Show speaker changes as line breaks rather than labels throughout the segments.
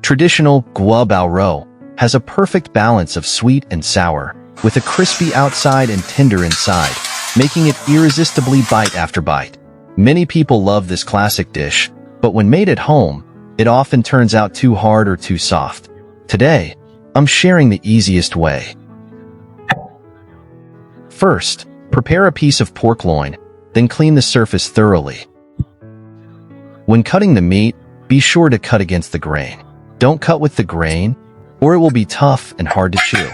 Traditional guo bao rou has a perfect balance of sweet and sour, with a crispy outside and tender inside, making it irresistibly bite after bite. Many people love this classic dish, but when made at home, it often turns out too hard or too soft. Today, I'm sharing the easiest way. First, prepare a piece of pork loin, then clean the surface thoroughly. When cutting the meat, be sure to cut against the grain. Don't cut with the grain, or it will be tough and hard to chew.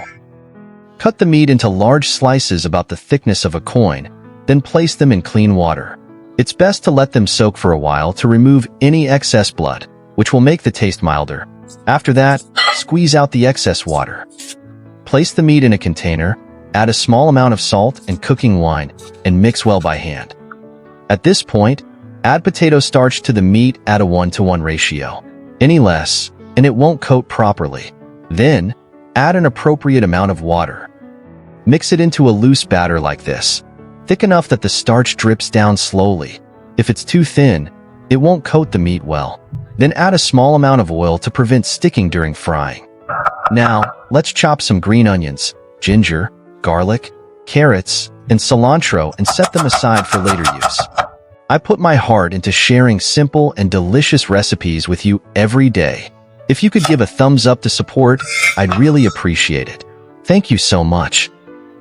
Cut the meat into large slices about the thickness of a coin, then place them in clean water. It's best to let them soak for a while to remove any excess blood, which will make the taste milder. After that, squeeze out the excess water. Place the meat in a container, add a small amount of salt and cooking wine, and mix well by hand. At this point, add potato starch to the meat at a 1-to-1 ratio. Any less, and it won't coat properly. Then, add an appropriate amount of water. Mix it into a loose batter like this, thick enough that the starch drips down slowly. If it's too thin, it won't coat the meat well. Then add a small amount of oil to prevent sticking during frying. Now, let's chop some green onions, ginger, garlic, carrots, and cilantro and set them aside for later use. I put my heart into sharing simple and delicious recipes with you every day. If you could give a thumbs up to support, I'd really appreciate it. Thank you so much.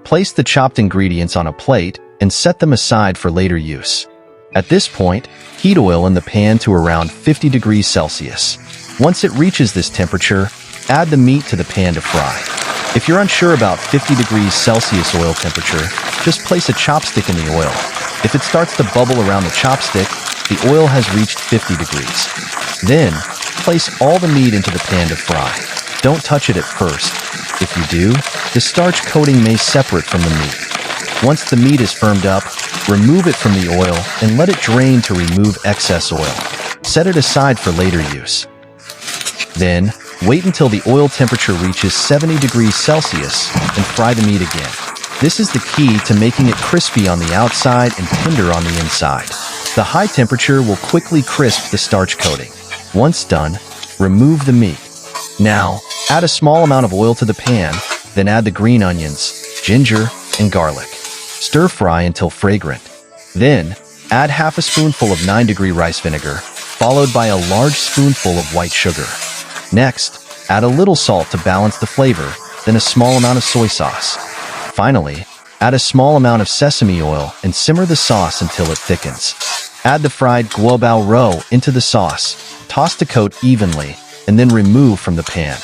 Place the chopped ingredients on a plate and set them aside for later use. At this point, heat oil in the pan to around 50 degrees Celsius. Once it reaches this temperature, add the meat to the pan to fry. If you're unsure about 50 degrees Celsius oil temperature, just place a chopstick in the oil. If it starts to bubble around the chopstick, the oil has reached 50 degrees. Then, place all the meat into the pan to fry. Don't touch it at first. If you do, the starch coating may separate from the meat. Once the meat is firmed up, remove it from the oil and let it drain to remove excess oil. Set it aside for later use. Then, wait until the oil temperature reaches 70 degrees Celsius and fry the meat again. This is the key to making it crispy on the outside and tender on the inside. The high temperature will quickly crisp the starch coating. Once done, remove the meat. Now, add a small amount of oil to the pan, then add the green onions, ginger, and garlic. Stir fry until fragrant. Then, add half a spoonful of 9-degree rice vinegar, followed by a large spoonful of white sugar. Next, add a little salt to balance the flavor, then a small amount of soy sauce. Finally, add a small amount of sesame oil and simmer the sauce until it thickens. Add the fried guo bao rou into the sauce, toss to coat evenly, and then remove from the pan.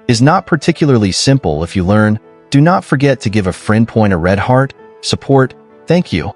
Is not particularly simple if you learn. Do not forget to give a friend point a red heart. Support. Thank you.